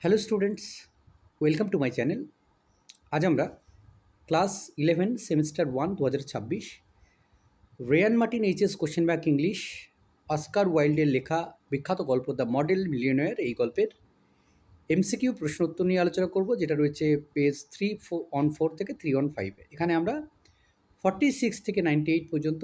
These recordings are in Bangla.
Hello students, welcome to my channel. আজ আমরা class 11 semester 1 2026 Ray and Martin HS question bank English Oscar ওয়াইল্ডের লেখা বিখ্যাত গল্প দ্য মডেল মিলিয়নেয়ার এই গল্পের এমসিকিউ প্রশ্ন উত্তর নিয়ে আলোচনা করব, যেটা রয়েছে পেজ 314 থেকে 315। এখানে আমরা 46 থেকে 98 পর্যন্ত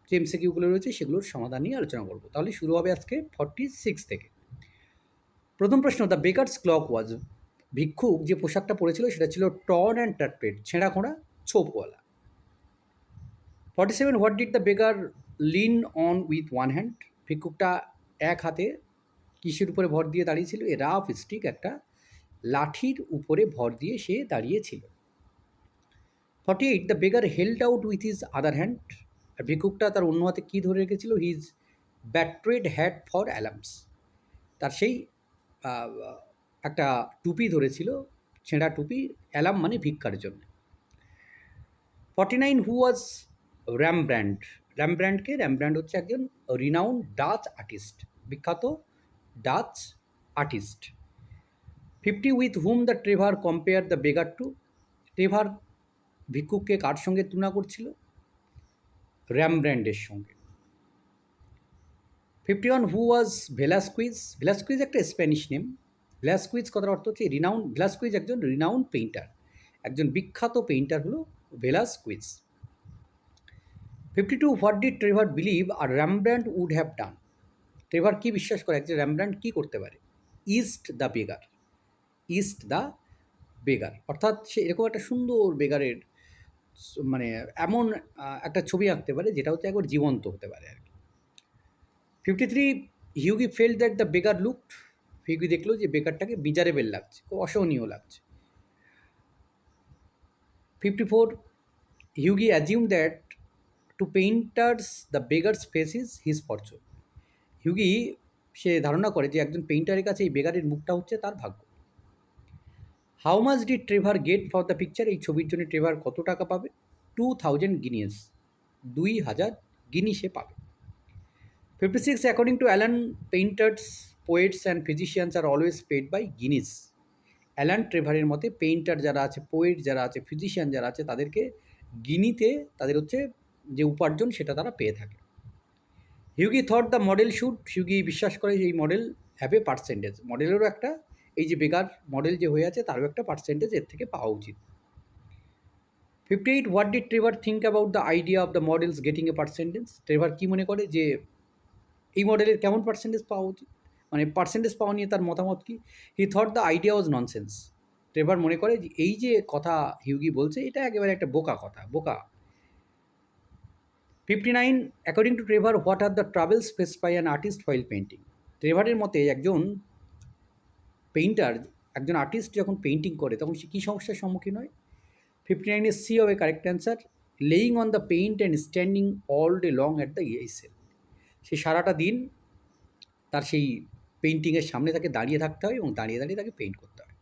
যে এমসিকিউগুলো রয়েছে সেগুলোর সমাধান নিয়ে আলোচনা করব। তাহলে শুরু হবে আজকে 46 থেকে। প্রথম প্রশ্ন, দ্য বেকারস ক্লক ওয়াজ, ভিক্ষুক যে পোশাকটা পরেছিল সেটা ছিল টর্ন অ্যান্ড টার্পেড, ছেঁড়া খোঁড়া ছোপওয়ালা। 47, what did the beggar lean on with one hand, ভিক্ষুকটা এক হাতে কিসের উপরে ভর দিয়ে দাঁড়িয়েছিল? এ রাফ স্টিক, একটা লাঠির উপরে ভর দিয়ে সে দাঁড়িয়েছিল। 48, the beggar held out with his other hand, আর ভিক্ষুকটা তার অন্য হাতে কী ধরে রেখেছিল? His battered hat for alms, তার সেই একটা টুপি ধরেছিল, ছেঁড়া টুপি, অ্যালার্ম মানে ভিক্ষার জন্য। 49, হু ওয়াজ র্যামব্র্যান্ড, র্যামব্র্যান্ড হচ্ছে একজন রিনাউন্ড ডাচ আর্টিস্ট, বিখ্যাত Dutch artist. 50, with whom the Trevor compare the beggar to, Trevor ভিক্ষুককে কার সঙ্গে তুলনা করছিল? র্যামব্র্যান্ডের সঙ্গে। 51, হু ওয়াজ ভেলাস্কুইজ, ভেলাস্কুইজ একটা স্প্যানিশ নেম। ভেলাস্কুইজ কথার অর্থ হচ্ছে রিনাউন্ড, ভেলাস্কুইজ একজন রিনাউন্ড পেইন্টার, একজন বিখ্যাত পেইন্টার হলো Velasquez. 52, what did Trevor believe আর Rembrandt would have done, Trevor কী বিশ্বাস করে যে র্যামব্র্যান্ড কী করতে পারে? Etch the beggar, etch the beggar, অর্থাৎ সে এরকম একটা সুন্দর বেগারের মানে এমন একটা ছবি আঁকতে পারে যেটা হচ্ছে একবার জীবন্ত হতে পারে আর কি। 53, Hughie felt that the beggar looked, Hughie দেখলো যে বেগারটাকে মিজারেবল লাগছে, খুব অসহনীয় লাগছে। 54, Hughie assume that to painters the beggar's face is his fortune, Hughie সে ধারণা করে যে একজন পেইন্টারের কাছে এই বেগারের মুখটা হচ্ছে তার ভাগ্য। How much did Trevor get for the picture, এই ছবির জন্য ট্রেভার কত টাকা পাবে? 2000 গিনিস, 2000 গিনি সে পাবে। 56, according to Alan, painters, poets and physicians are always paid by guineas, Alan ট্রেভারের মতে পেইন্টার যারা আছে, পোয়েট যারা আছে, ফিজিশিয়ান যারা আছে, তাদেরকে গিনিতে তাদের হচ্ছে যে উপার্জন সেটা তারা পেয়ে থাকে। Hughie thought the model should, Hughie বিশ্বাস করে যে এই মডেল হ্যাভ এ পার্সেন্টেজ, মডেলেরও একটা, এই যে বেকার মডেল যে হয়ে আছে তারও একটা পার্সেন্টেজ এর থেকে পাওয়া উচিত। 58, what did Trevor think about the idea of the models getting a percentage, Trevor কী মনে করে যে এই মডেলের কেমন পার্সেন্টেজ পাওয়া উচিত, মানে পার্সেন্টেজ পাওয়া নিয়ে তার মতামত কী? He thought the idea was nonsense, Trevor মনে করে যে এই যে কথা হিউগি বলছে এটা একেবারে একটা বোকা কথা, বোকা। 59, according to Trevor, what are the travels faced by an artist while painting, ট্রেভারের মতে একজন পেইন্টার, একজন আর্টিস্ট যখন পেইন্টিং করে তখন সে কী সমস্যার সম্মুখীন হয়? 59 এ সি হবে correct answer, laying on the paint and standing all day long at the easel, সে সারাটা দিন তার সেই পেইন্টিংয়ের সামনে তাকে দাঁড়িয়ে থাকতে হয় এবং দাঁড়িয়ে দাঁড়িয়ে তাকে পেইন্ট করতে হয়।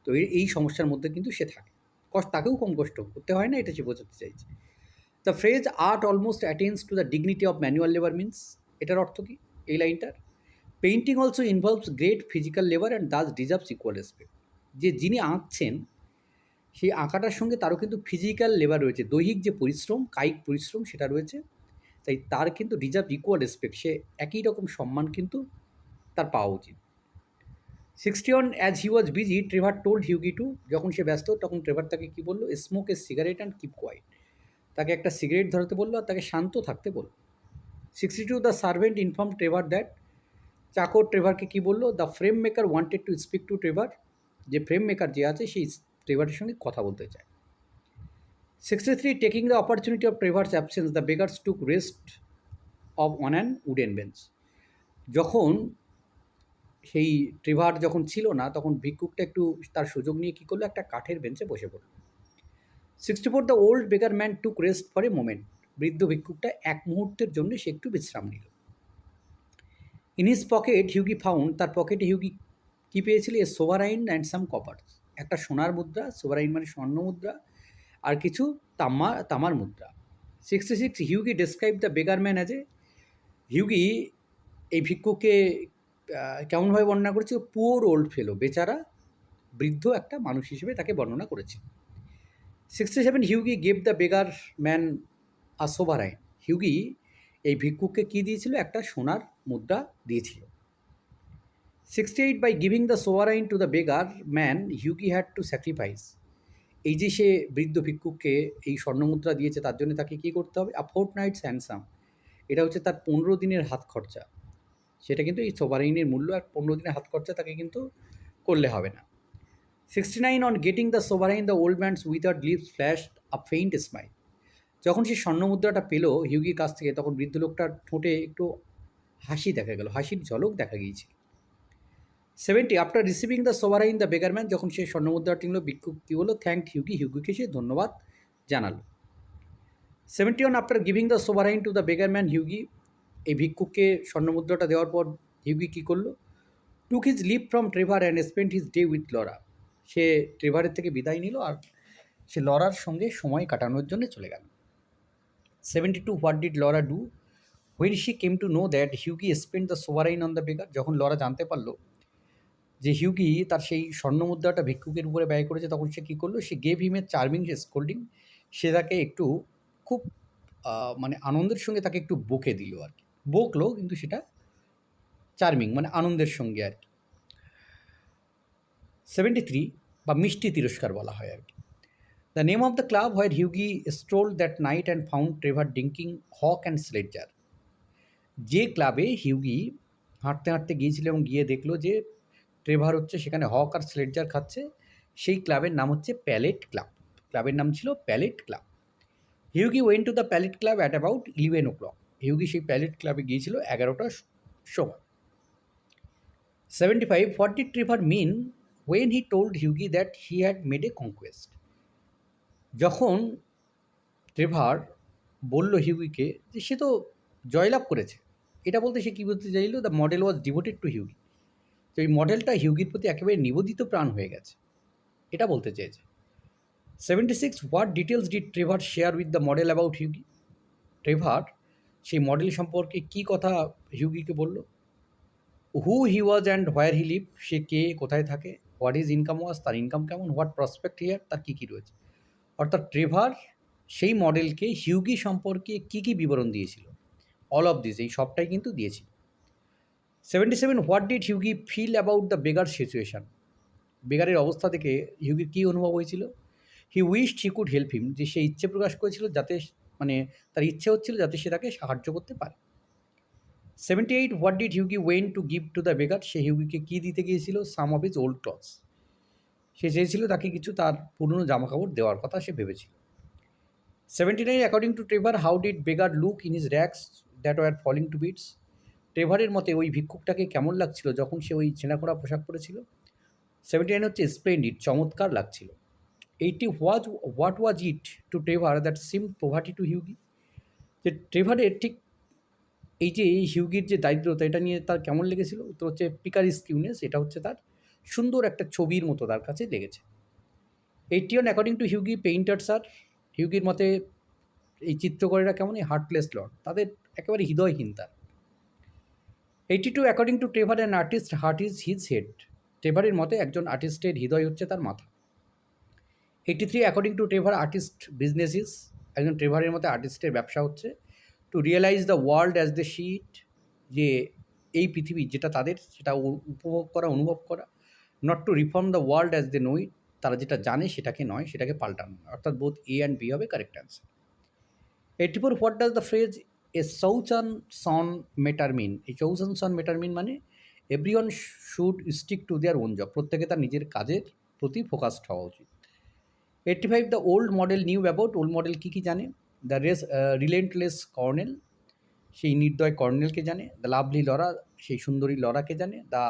তো এই সমস্যার মধ্যে কিন্তু সে থাকে, তাকেও কম কষ্ট করতে হয় না, এটা সে বোঝাতে চাইছে। The phrase art almost attains to the dignity of manual labour means, এটার অর্থ কী এই লাইনটার? Painting also involves great physical labour and thus deserves equal respect, যে যিনি আঁকছেন সেই আঁকাটার সঙ্গে তারও কিন্তু ফিজিক্যাল লেবার রয়েছে, দৈহিক যে পরিশ্রম, কায়িক পরিশ্রম সেটা রয়েছে, তাই তার কিন্তু ডিজার্ভ ইকুয়াল রেসপেক্ট, সে একই রকম সম্মান কিন্তু তার পাওয়া উচিত। 61, as he was busy Trevor told Hughie to, যখন সে ব্যস্ত তখন ট্রেভার তাকে কী বললো? Smoke a cigarette and keep quiet, তাকে একটা সিগারেট ধরাতে বললো আর তাকে শান্ত থাকতে বলল। 62, the servant inform Trevor that, চাকর ট্রেভারকে কী বললো? The frame maker wanted to speak to Trevor, যে ফ্রেম মেকার যে আছে সেই ট্রেভারের সঙ্গে কথা বলতে চায়। 63, taking the opportunity of Trevor's absence the beggar's took rest of on an wooden bench, যখন সেই ট্রেভার যখন ছিল না তখন ভিক্ষুকটা একটু তার সুযোগ নিয়ে কী করলো? একটা কাঠের বেঞ্চে বসে পড়ল। 64, দ্য ওল্ড বেকার man took rest for a moment, বৃদ্ধ ভিক্ষুকটা এক মুহূর্তের জন্য সে একটু বিশ্রাম নিল। In his pocket Hughie found, তার পকেটে হিউগি কী পেয়েছিল? এ সোভারাইন অ্যান্ড সাম কপার্স, একটা সোনার মুদ্রা, সোভারাইন মানে স্বর্ণ মুদ্রা, আর কিছু তামার মুদ্রা। 66, Hughie describe the beggar man as a, Hughie এই ভিক্ষুককে কেমনভাবে বর্ণনা করেছে? পুওর ওল্ড ফেলো, বেচারা বৃদ্ধ একটা মানুষ হিসেবে তাকে বর্ণনা করেছে। 67 Hughie gave the beggar man a sovereign. Hughie এই ভিক্ষুককে কী দিয়েছিল? একটা সোনার মুদ্রা দিয়েছিল। 68 by giving the sovereign to the beggar man Hughie had to sacrifice. এই যে সে বৃদ্ধ ভিক্ষুককে এই স্বর্ণমুদ্রা দিয়েছে তার জন্য তাকে কী করতে হবে? আ ফোর্টনাইটস হ্যান্ডসাম। এটা হচ্ছে তার 15 দিনের হাত খরচা। সেটা কিন্তু এই সোভারাইনের মূল্য, আর 15 দিনের হাত খরচা তাকে কিন্তু করলে হবে না। 69 on getting the sovereign the old man's উইথাউট lips flashed a faint smile. যখন সে স্বর্ণমুদ্রাটা পেল হিউগির কাছ থেকে, তখন বৃদ্ধ লোকটার ঠোঁটে একটু হাসি দেখা গেল, হাসির ঝলক দেখা গিয়েছিল। 70 after receiving the sovereign the বেগারম্যান, যখন সে স্বর্ণমুদ্রাটি নিল, ভিক্ষুক কী হলো? Thank Hughie. হিউগিকে সে ধন্যবাদ জানালো। 71 after giving the sovereign to the beggarman Hughie, এই ভিক্ষুককে স্বর্ণমুদ্রাটা দেওয়ার পর হিউগি কী করলো? Took his leave from Trevor and spend his day with Laura. সে ট্রেভারের থেকে বিদায় নিল আর সে লরার সঙ্গে সময় কাটানোর জন্য চলে গেল। 72 what did Laura do when she came to know that Hughie spend the sovereign on the beggar. যখন লরা জানতে পারলো যে হিউগি তার সেই স্বর্ণমুদ্রাটা ভিক্ষুকের উপরে ব্যয় করেছে, তখন সে কী করলো? সে গেভ হিম এ চার্মিং স্কোল্ডিং। সে তাকে একটু খুব মানে আনন্দের সঙ্গে তাকে একটু বকে দিল আর কি। বকলো, কিন্তু সেটা চার্মিং মানে আনন্দের সঙ্গে আর কি। 73 বা মিষ্টি তিরস্কার বলা হয় আর কি। The name of the club where Hughie stroll that night and found Trevor drinking hock and seltzer. যে ক্লাবে হিউগি হাঁটতে হাঁটতে গিয়েছিল এবং গিয়ে দেখলো যে ট্রেভার হচ্ছে সেখানে হক আর স্লেডজার খাচ্ছে, সেই ক্লাবের নাম হচ্ছে প্যালেট ক্লাব। ক্লাবের নাম ছিল Palette Club. Hughie when to the Palette Club at about 11 o'clock। Hughie সেই প্যালেট ক্লাবে গিয়েছিল 11টার সময়। 75 what did Trevor mean when he told Hughie that he had made a conquest. যখন ট্রেভার বলল হিউগিকে যে সে তো জয়লাভ করেছে, এটা বলতে সে কী বলতে চাইল? The model was devoted to Hughie. তো এই মডেলটা হিউগির প্রতি একেবারে নিবেদিত প্রাণ হয়ে গেছে, এটা বলতে চেয়েছে। 76 what details did Trevor share with the model about Hughie. Trevor সেই মডেল সম্পর্কে কী কথা হিউগিকে বলল? হু হি ওয়াজ অ্যান্ড হোয়ার হি লিভ। সে কে, কোথায় থাকে। হোয়াট ইজ ইনকাম ওয়াজ, তার ইনকাম কেমন। হোয়াট প্রসপেক্ট হিয়ার, তার কী কী রয়েছে। অর্থাৎ ট্রেভার সেই মডেলকে হিউগি সম্পর্কে কী কী বিবরণ দিয়েছিল, অল অফ দিস, এই সবটাই কিন্তু দিয়েছিল। 77 what did Hughie feel about the beggar situation. বেগারের অবস্থা থেকে হিউগির কী অনুভব হয়েছিল? He wished he could help him. যে সে ইচ্ছে প্রকাশ করেছিল, যাতে মানে তার ইচ্ছে হচ্ছিল যাতে সে তাকে সাহায্য করতে পারে। 78 what did Hughie when to give to the beggar. সে হিউগিকে কী দিতে গিয়েছিল? Some of his old clothes. সে চেয়েছিল তাকে কিছু তার পুরনো জামাকাপড় দেওয়ার কথা সে ভেবেছিল। 79 according to Trevor how did beggar look in his rags that were falling to bits. ট্রেভারের মতে ওই ভিক্ষুকটাকে কেমন লাগছিল যখন সে ওই ছেঁড়াখোড়া পোশাক পরেছিল? 79 হচ্ছে স্প্লেন্ডিড, চমৎকার লাগছিল। 80 what was it to Trevor that seem poverty to Hughie. যে ট্রেভারের ঠিক এই যে এই হিউগির যে দারিদ্রতা, এটা নিয়ে তার কেমন লেগেছিল? তো হচ্ছে পিকার স্কিউনেস, এটা হচ্ছে তার সুন্দর একটা ছবির মতো তার কাছে লেগেছে। 81 অ্যাকর্ডিং টু হিউগি পেইন্টার্স আর, হিউগির মতে এই চিত্রকরেরা কেমন? এই হার্টলেস লট, তাদের একেবারে হৃদয়হীন তার। 82 according to Trevor an artist heart is his head. ট্রেভারের মতে একজন আর্টিস্টের হৃদয় হচ্ছে তার মাথা। 83 according to Trevor artist business is. একজন ট্রেভারের মতে আর্টিস্টের ব্যবসা হচ্ছে to realise the world as the sheet. যে এই পৃথিবী যেটা তাদের, সেটা উপভোগ করা, অনুভব করা। Not to reform the world as they know it. তারা যেটা জানে সেটাকে নয়, সেটাকে পাল্টানো। অর্থাৎ বোথ এ অ্যান্ড বি হবে correct answer. 84 what does the phrase এ চৌচান সন মেটার মিন। এই চৌচান সন মেটার মিন মানে everyone should stick to their own job. প্রত্যেকে তার নিজের কাজের প্রতি ফোকাসড হওয়া উচিত। 85 the old model knew about. Old model কী কী জানে? দ্য রিলেন্টলেস কর্নেল, সেই নির্দয় কর্নেলকে জানে। দ্য লাভলি লরা, সেই সুন্দরী লরাকে জানে। দ্য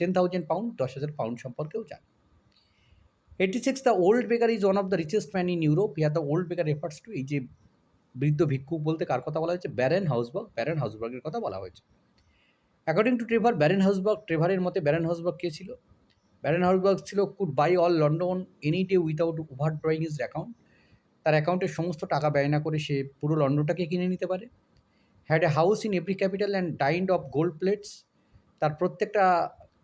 10,000 পাউন্ড, 10,000 পাউন্ড সম্পর্কেও জানে। 86 দ্য ওল্ড বেকার is one of the richest man in Europe. Here the old বেকার রেফার্স টু, এই যে বৃদ্ধ ভিক্ষুক বলতে কার কথা বলা হয়েছে? ব্যারেন হাউসবার্গ। ব্যারেন হাউসবার্গের কথা বলা হয়েছে। অ্যাকর্ডিং টু ট্রেভার ব্যারেন হাউসবার্গ, ট্রেভারের মতে ব্যারেন হাউসবার্গ কে ছিল? ব্যারেন হাউসবার্গ ছিল could buy all London any day without over drawing his account. তার অ্যাকাউন্টের সমস্ত টাকা ব্যয় না করে সে পুরো লন্ডনটাকে কিনে নিতে পারে। Had a house in every capital and dined off gold plates. তার প্রত্যেকটা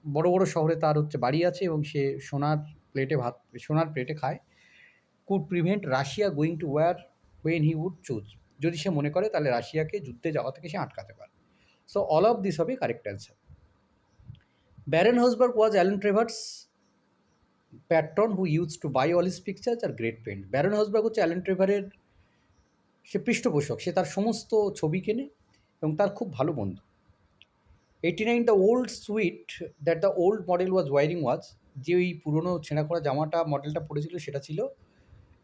বড় বড় শহরে তার হচ্ছে বাড়ি আছে এবং সে সোনার প্লেটে খায়। Could prevent Russia going to war when he would choose. যদি সে মনে করে তাহলে রাশিয়াকে যুদ্ধে যাওয়া থেকে সে আটকাতে পারে। সো অল অফ দিস হবে correct answer. Baron Hausberg was Alan Trevor's patron who use to buy all his pictures আর গ্রেট পেন্ট। ব্যারন হসবার্গ হচ্ছে অ্যালেন ট্রেভারের সে পৃষ্ঠপোষক, সে তার সমস্ত ছবি কেনে এবং তার খুব ভালো বন্ধু। 89 the old suit that the old model was wearing was, যে ওই পুরনো ছেঁড়া করা জামাটা মডেলটা পড়েছিল সেটা ছিল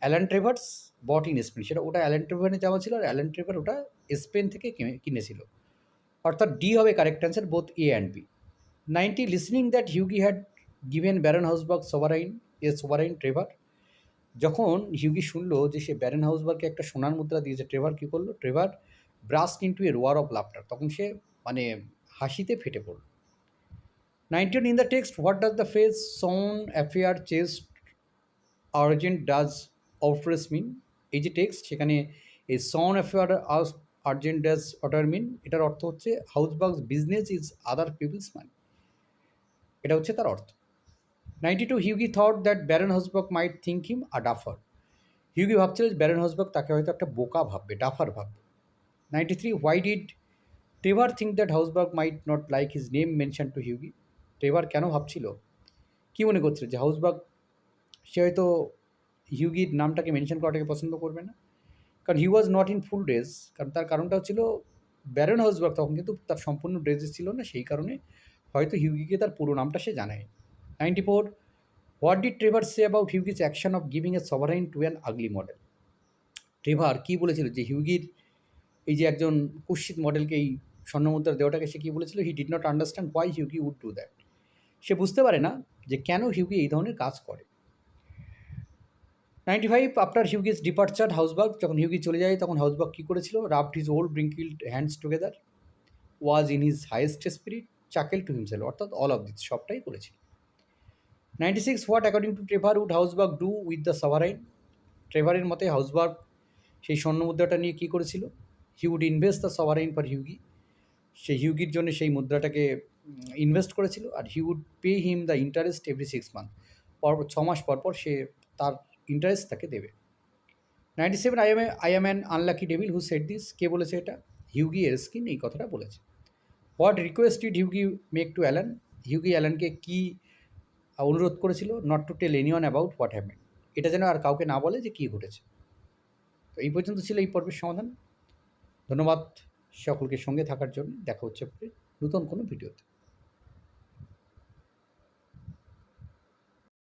Alan Trevor's bought in Spain. ওটা অ্যালান ট্রেভারের জামা ছিল, আর অ্যালান ট্রেভার ওটা স্পেন থেকে কিনেছিল। অর্থাৎ ডি হবে correct answer, both A and B. 90 listening that Hughie had given Baron Hausberg sovereign Trevor. যখন হিউগি শুনলো যে সে ব্যারন হাউসবার্গকে একটা সোনার মুদ্রা দিয়েছে, ট্রেভার কী করলো? ট্রেভার ব্রাস্ট ইন্টু এ রোয়ার অফ লাফটার, তখন সে মানে হাসিতে ফেটে পড়ল। 19 in the text what does the phrase সন অ্যাফেয়ার চেস্ট আর্জেন্ট ডাজ অফরেস মিন। এই যে টেক্সট, সেখানে এই সন অ্যাফেয়ার আর্জেন্ট ডাজ অটার মিন, এটার অর্থ হচ্ছে Hausberg's business is other people's money, এটা হচ্ছে তার অর্থ। 92 Hughie thought that Baron Hausberg might think him a duffer. Hughie ভাবছিল যে ব্যারন হাউসবার্গ তাকে হয়তো একটা বোকা ভাববে, ডাফার ভাববে। 93 why did Trevor think that Hausberg might not like his name mention to Hughie. Trevor কেন ভাবছিল, কী মনে করছিল যে হাউসবার্গ সে হয়তো হিউগির নামটাকে মেনশন করাটাকে পছন্দ করবে না? কারণ he was not in full dress, কারণ তার কারণটা হচ্ছিল ব্যারন হাউসবার্গ তখন কিন্তু তার সম্পূর্ণ ড্রেসে ছিল না, সেই কারণে হয়তো হিউগিকে তার পুরো নামটা সে জানায়। 94 what did Trevor say about Hughie's action of giving a sovereign to an ugly model. Trevor কী বলেছিল যে হিউগির এই যে একজন কুৎসিত মডেলকে এই স্বর্ণমুদ্রা দেওয়াটাকে সে কী বলেছিল? He did not understand why Hughie would do that. সে বুঝতে পারে না যে কেন হিউগি এই ধরনের কাজ করে। 95 আফটার হিউগিজ ডিপার্চার হাউসবার্গ, যখন হিউগি চলে যায় তখন হাউসবার্গ কী করেছিল? Rubbed his old wrinkled hands together, was in his highest spirit, chuckled to himself, অর্থাৎ অল অফ দিস সবটাই করেছিল। 96 what according to Trevor would Hausberg do with the sovereign. ট্রেভারের মতে হাউসবার্গ সেই স্বর্ণমুদ্রাটা নিয়ে কী করেছিল? He would invest the sovereign for Hughie, সেই হিউগির জন্য সেই মুদ্রাটাকে ইনভেস্ট করেছিল। আর he would pay him the interest every 6 month, পরপর 6 মাস পর সে তার ইন্টারেস্ট তাকে দেবে। 97 I am an unlucky devil who said this. কে বলেছে এটা? হিউগি এরস্কিন এই কথাটা বলেছে। What request did Hughie make to Alan. Hughie অ্যালানকে কী অনুরোধ করেছিল? Not to tell anyone about what happened, এটা যেন আর কাউকে না বলে যে কী ঘটেছে। তো এই পর্যন্ত ছিল এই পর্বের সমাধান। ধন্যবাদ সকলকে সঙ্গে থাকার জন্য। দেখা হচ্ছে নতুন কোনো ভিডিওতে।